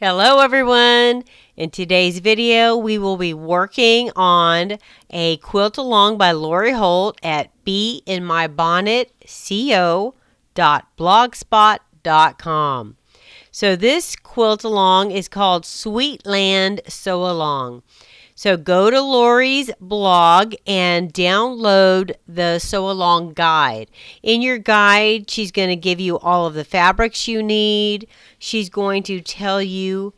Hello everyone! In today's video we will be working on a quilt along by Lori Holt at beinmybonnetco.blogspot.com. So this quilt along is called Sweetland Sew Along. So go to Lori's blog and download the sew along guide. In your guide, she's going to give you all of the fabrics you need. She's going to tell you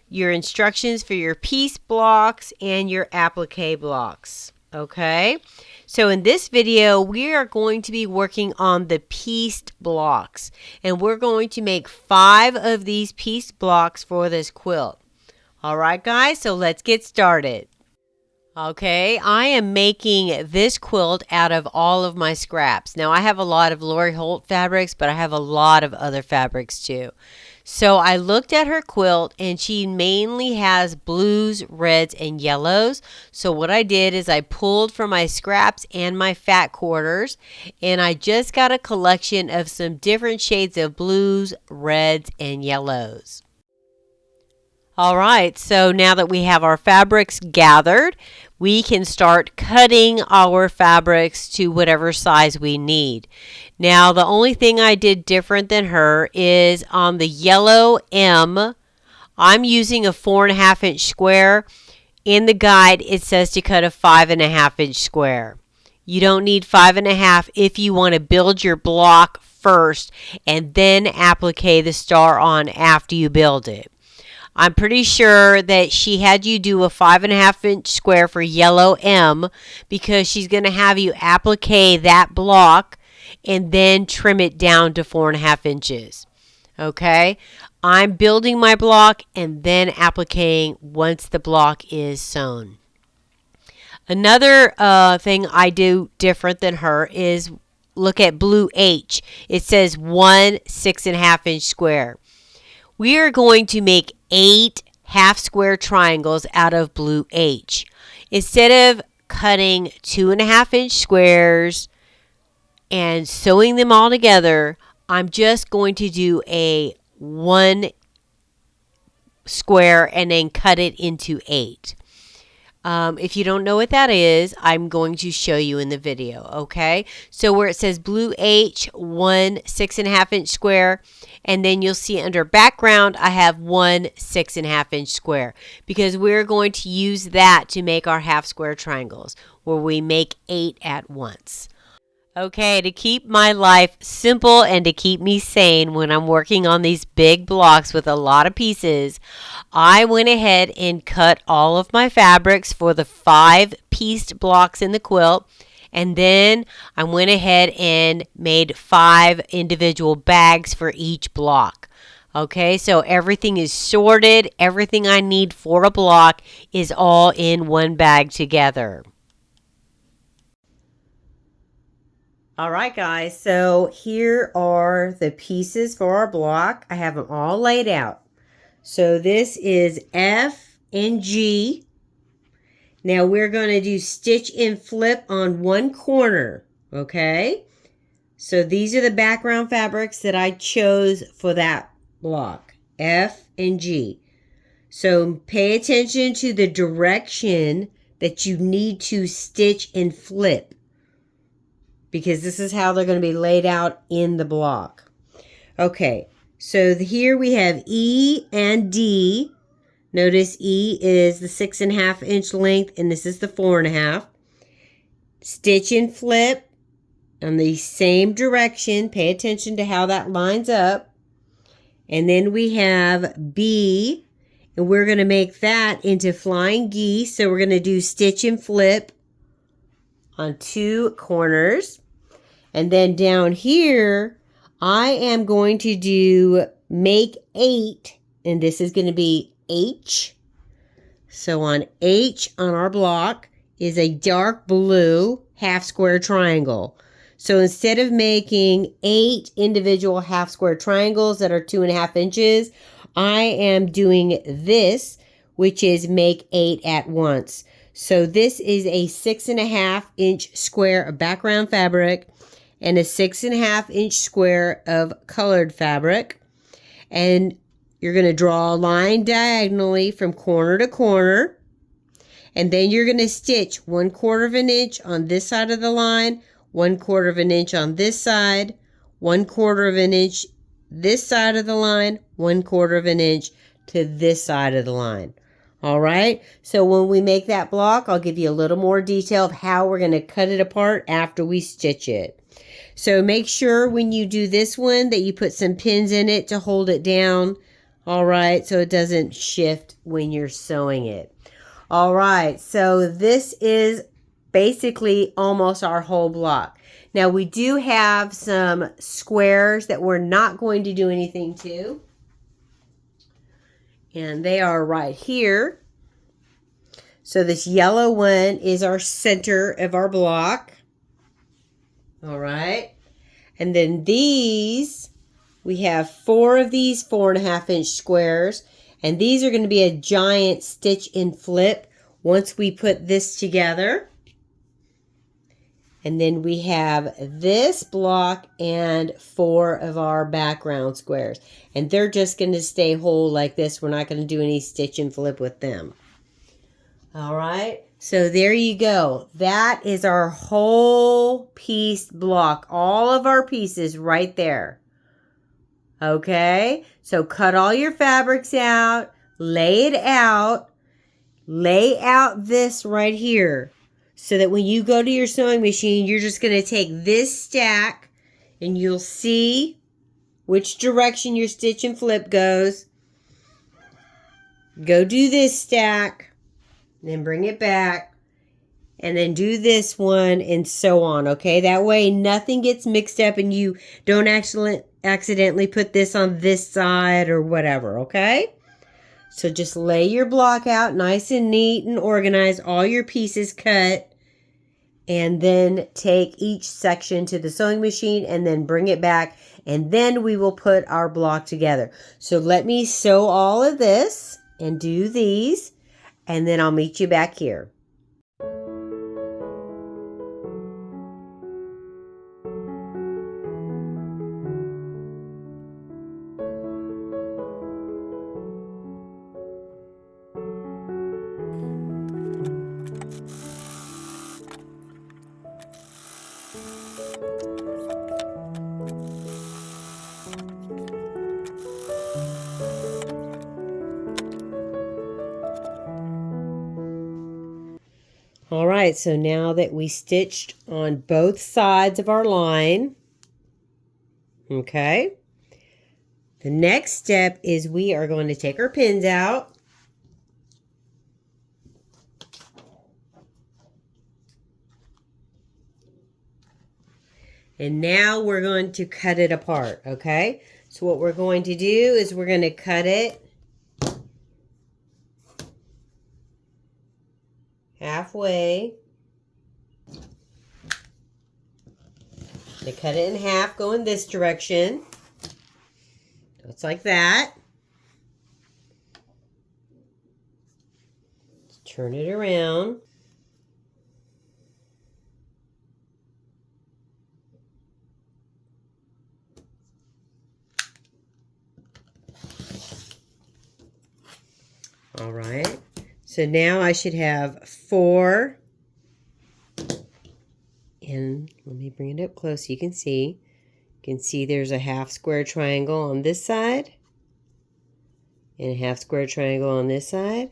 your instructions for your piece blocks and your applique blocks. Okay? So in this video, we are going to be working on the pieced blocks. And we're going to make 5 of these pieced blocks for this quilt. Alright guys, so let's get started. Okay, I am making this quilt out of all of my scraps. Now I have a lot of Lori Holt fabrics, but I have a lot of other fabrics too. So I looked at her quilt and she mainly has blues, reds, and yellows. So what I did is I pulled from my scraps and my fat quarters, and I just got a collection of some different shades of blues, reds, and yellows. Alright, so now that we have our fabrics gathered, we can start cutting our fabrics to whatever size we need. Now, the only thing I did different than her is on the yellow M, I'm using a 4.5 inch square. In the guide, it says to cut a 5.5 inch square. You don't need 5.5 if you want to build your block first and then applique the star on after you build it. I'm pretty sure that she had you do a 5.5 inch square for yellow M because she's going to have you applique that block and then trim it down to 4.5 inches. Okay? I'm building my block and then appliquing once the block is sewn. Another thing I do different than her is look at blue H. It says 1 6.5 inch square. We are going to make 8 half square triangles out of blue H. Instead of cutting 2.5 inch squares and sewing them all together, I'm just going to do a 1 square and then cut it into 8. If you don't know what that is, I'm going to show you in the video, okay? So where it says blue H, 1 6.5 inch square, and then you'll see under background, I have 1 6.5 inch square because we're going to use that to make our half square triangles where we make 8 at once. Okay, to keep my life simple and to keep me sane when I'm working on these big blocks with a lot of pieces, I went ahead and cut all of my fabrics for the 5 pieced blocks in the quilt. And then I went ahead and made 5 individual bags for each block. Okay, so everything is sorted. Everything I need for a block is all in one bag together. Alright guys, so here are the pieces for our block. I have them all laid out. So this is F and G. Now we're going to do stitch and flip on one corner, okay? So these are the background fabrics that I chose for that block, F and G. So pay attention to the direction that you need to stitch and flip, because this is how they're going to be laid out in the block. Okay, so here we have E and D. Notice E is the 6.5 inch length and this is the 4.5. Stitch and flip on the same direction. Pay attention to how that lines up. And then we have B, and we're going to make that into flying geese. So we're going to do stitch and flip on 2 corners. And then down here, I am going to do make 8, and this is going to be H. So on H on our block is a dark blue half square triangle. So instead of making 8 individual half square triangles that are 2.5 inches, I am doing this, which is make 8 at once. So this is a 6.5 inch square of background fabric and a 6.5 inch square of colored fabric. And you're going to draw a line diagonally from corner to corner. And then you're going to stitch 1/4 of an inch on this side of the line, 1/4 of an inch on this side, 1/4 of an inch this side of the line, 1/4 of an inch to this side of the line. All right, so when we make that block, I'll give you a little more detail of how we're going to cut it apart after we stitch it. So make sure when you do this one that you put some pins in it to hold it down. All right, so it doesn't shift when you're sewing it. All right, so this is basically almost our whole block. Now we do have some squares that we're not going to do anything to. And they are right here. So this yellow one is our center of our block. All right. And then these, we have 4 of these 4.5 inch squares. And these are going to be a giant stitch and flip once we put this together. And then we have this block and 4 of our background squares. And they're just going to stay whole like this. We're not going to do any stitch and flip with them. All right. So there you go. That is our whole piece block. All of our pieces right there. Okay. So cut all your fabrics out. Lay it out. Lay out this right here. So that when you go to your sewing machine, you're just going to take this stack and you'll see which direction your stitch and flip goes. Go do this stack, then bring it back, and then do this one and so on, okay? That way nothing gets mixed up and you don't accidentally put this on this side or whatever, okay? So just lay your block out nice and neat and organized, all your pieces cut, and then take each section to the sewing machine and then bring it back, and then we will put our block together. So let me sew all of this and do these, and then I'll meet you back here. All right, so now that we stitched on both sides of our line, okay, the next step is we are going to take our pins out. And now we're going to cut it apart, okay? So what we're going to do is we're going to cut it halfway. They cut it in half going this direction. So it's like that. Turn it around. All right. So now I should have 4, and let me bring it up close so you can see. You can see there's a half square triangle on this side and a half square triangle on this side.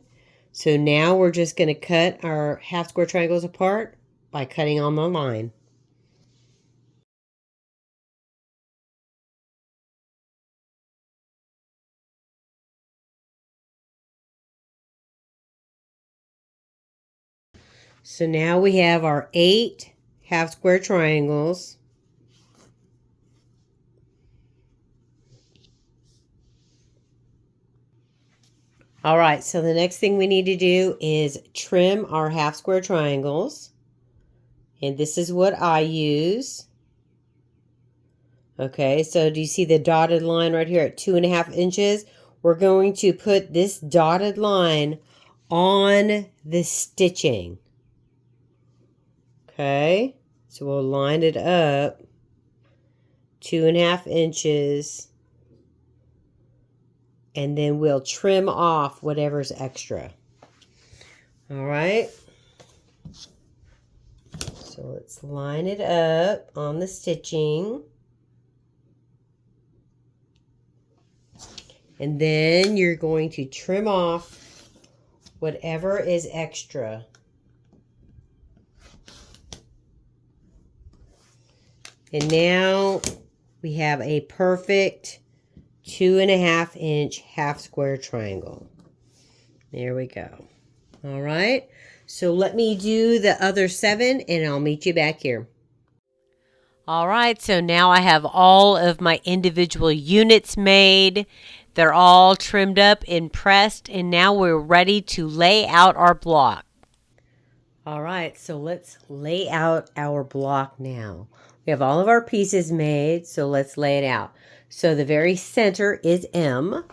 So now we're just going to cut our half square triangles apart by cutting on the line. So now we have our 8 half square triangles. All right, so the next thing we need to do is trim our half square triangles. And this is what I use. Okay, so do you see the dotted line right here at 2.5 inches? We're going to put this dotted line on the stitching. Okay, so we'll line it up 2.5 inches and then we'll trim off whatever's extra. All right. So let's line it up on the stitching. And then you're going to trim off whatever is extra. And now we have a perfect 2.5 inch half square triangle. There we go. All right. So let me do the other 7 and I'll meet you back here. All right. So now I have all of my individual units made. They're all trimmed up and pressed, and now we're ready to lay out our block. All right, so let's lay out our block now. We have all of our pieces made, so let's lay it out. So the very center is M.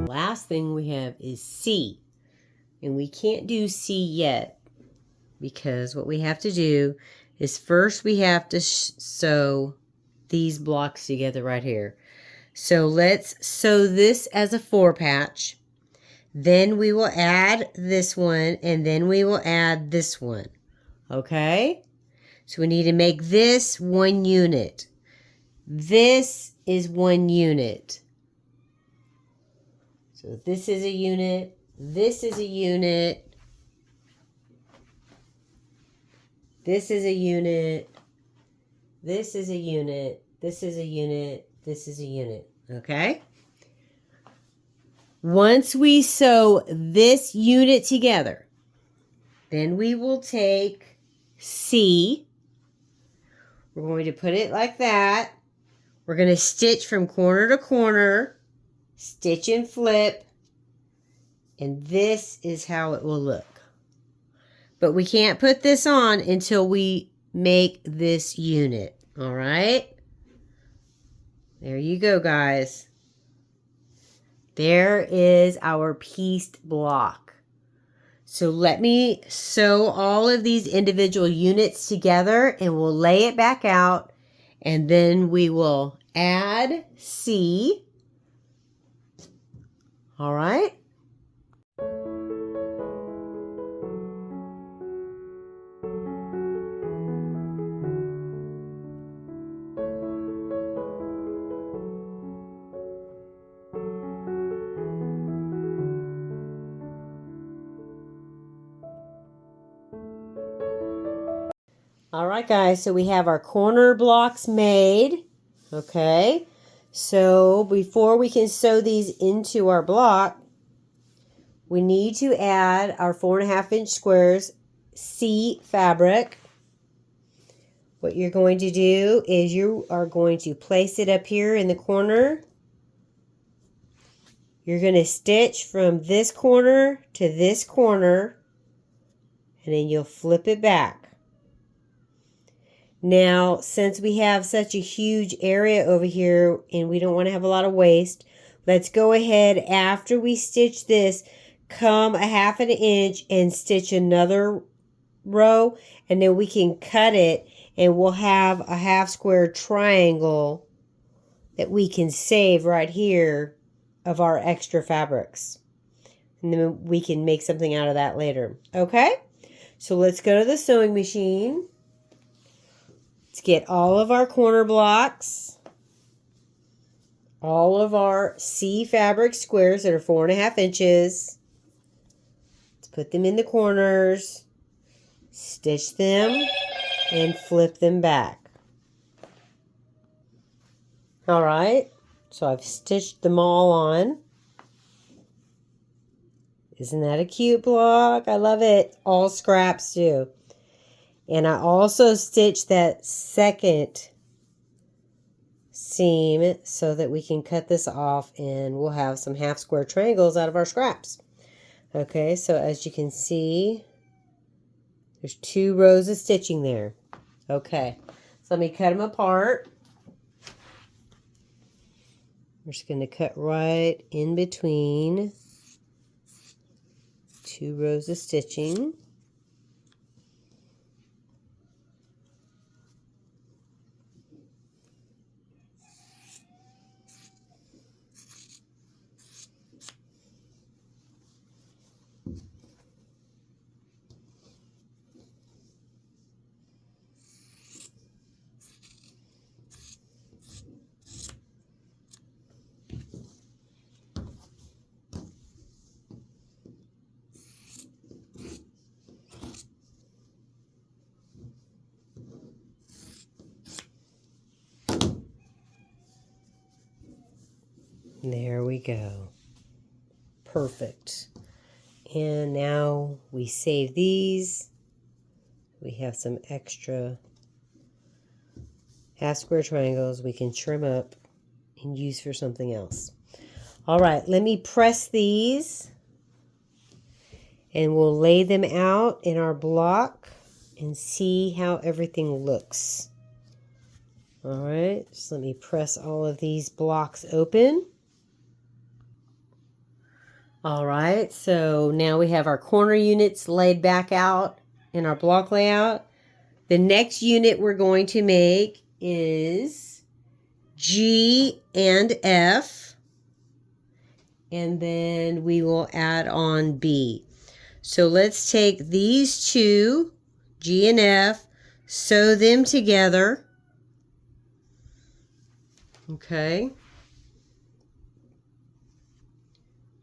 Last thing we have is C, and we can't do C yet because what we have to do is first we have to sew these blocks together right here. So let's sew this as a 4 patch, then we will add this one, and then we will add this one. Okay, so we need to make this 1 unit. This is 1 unit. So this is a unit, this is a unit, this is a unit, this is a unit, this is a unit, this is a unit, okay? Once we sew this unit together, then we will take C, we're going to put it like that, we're going to stitch from corner to corner, stitch and flip, and this is how it will look. But we can't put this on until we make this unit. All right? There you go, guys. There is our pieced block. So let me sew all of these individual units together and we'll lay it back out, and then we will add C. All right. All right, guys, so we have our corner blocks made. Okay. So before we can sew these into our block, we need to add our 4.5 inch squares C fabric. What you're going to do is you are going to place it up here in the corner. You're going to stitch from this corner to this corner, and then you'll flip it back. Now, since we have such a huge area over here and we don't want to have a lot of waste, let's go ahead after we stitch this, come 1/2 inch and stitch another row, and then we can cut it and we'll have a half square triangle that we can save right here of our extra fabrics. And then we can make something out of that later. Okay? So let's go to the sewing machine. Let's get all of our corner blocks. All of our C fabric squares that are 4.5 inches. Let's put them in the corners. Stitch them and flip them back. Alright, so I've stitched them all on. Isn't that a cute block? I love it. All scraps too. And I also stitched that second seam so that we can cut this off and we'll have some half square triangles out of our scraps. Okay, so as you can see, there's 2 rows of stitching there. Okay, so let me cut them apart. We're just going to cut right in between 2 rows of stitching. There we go. Perfect. And now we save these. We have some extra half square triangles we can trim up and use for something else. All right, let me press these and we'll lay them out in our block and see how everything looks. All right, so let me press all of these blocks open. All right, so now we have our corner units laid back out in our block layout. The next unit we're going to make is G and F, and then we will add on B. So let's take these 2, G and F, sew them together. Okay.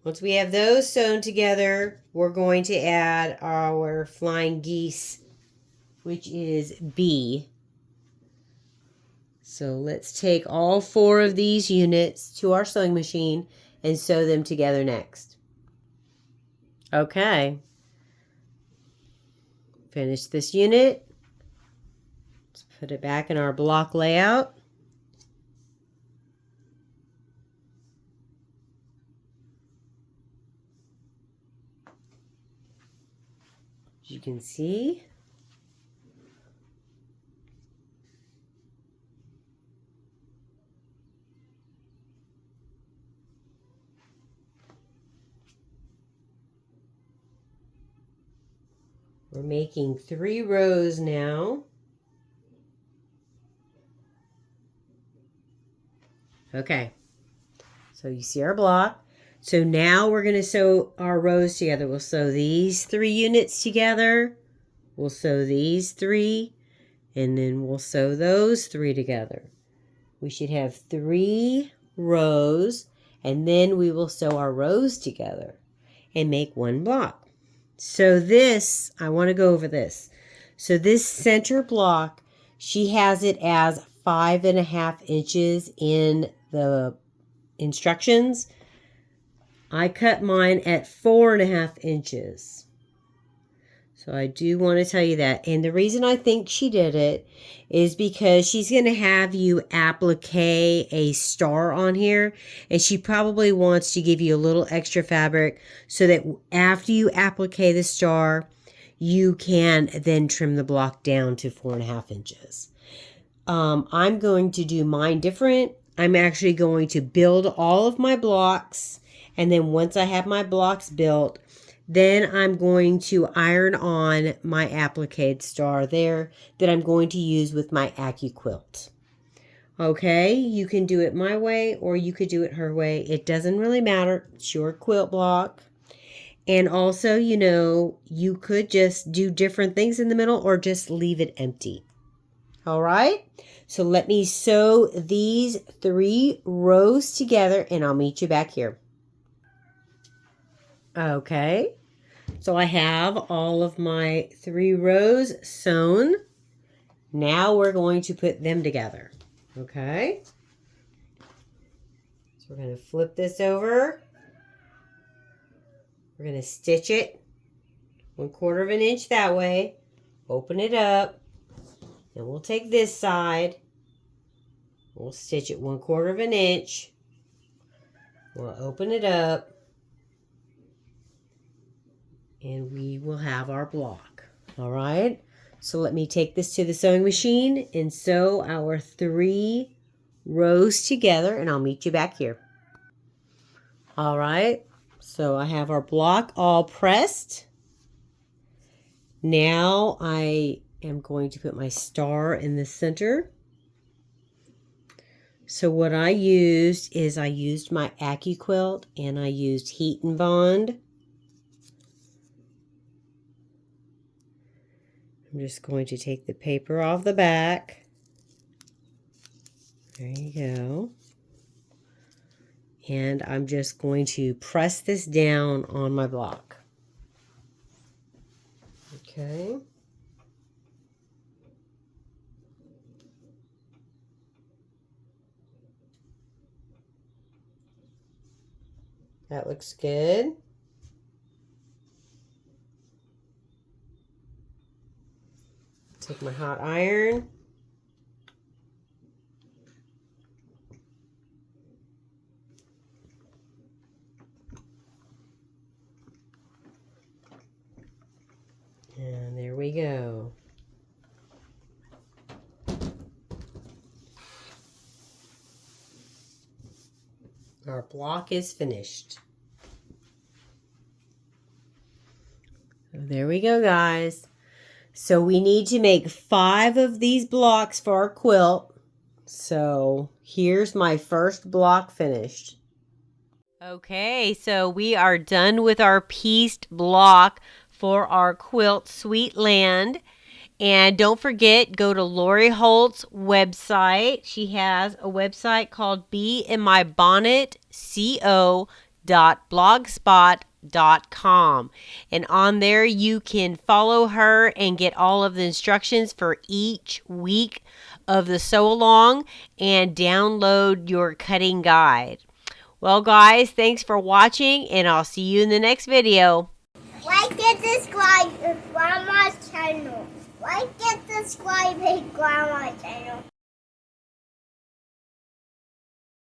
Once we have those sewn together, we're going to add our flying geese, which is B. So let's take all 4 of these units to our sewing machine and sew them together next. Okay. Finish this unit. Let's put it back in our block layout. As you can see, we're making 3 rows now. Okay, so you see our block. So now we're going to sew our rows together. We'll sew these 3 units together. We'll sew these 3. And then we'll sew those 3 together. We should have 3 rows. And then we will sew our rows together and make 1 block. So this, I want to go over this. So this center block, she has it as 5.5 inches in the instructions. I cut mine at 4.5 inches. So I do want to tell you that. And the reason I think she did it is because she's going to have you applique a star on here. And she probably wants to give you a little extra fabric so that after you applique the star, you can then trim the block down to 4.5 inches. I'm going to do mine different. I'm actually going to build all of my blocks. And then once I have my blocks built, then I'm going to iron on my appliqued star there that I'm going to use with my AccuQuilt. Okay, you can do it my way or you could do it her way. It doesn't really matter. It's your quilt block. And also, you know, you could just do different things in the middle or just leave it empty. All right, so let me sew these 3 rows together and I'll meet you back here. Okay, so I have all of my 3 rows sewn. Now we're going to put them together. Okay, so we're going to flip this over. We're going to stitch it 1/4 of an inch that way. Open it up. Then we'll take this side. We'll stitch it 1/4 of an inch. We'll open it up. And we will have our block. All right. So let me take this to the sewing machine and sew our 3 rows together and I'll meet you back here. All right. So I have our block all pressed. Now I am going to put my star in the center. So what I used is I used my AccuQuilt and I used Heat and Bond. I'm just going to take the paper off the back. There you go. And I'm just going to press this down on my block. Okay. That looks good. Take my hot iron. And there we go. Our block is finished. So there we go, guys. So we need to make 5 of these blocks for our quilt. So here's my first block finished. Okay, so we are done with our pieced block for our quilt Sweetland. And don't forget, go to Lori Holt's website. She has a website called beinmybonnetco.blogspot.com. And on there you can follow her and get all of the instructions for each week of the sew along and download your cutting guide. Well, guys, thanks for watching, and I'll see you in the next video. Like and subscribe to Grandma's channel. Like and subscribe to Grandma's channel.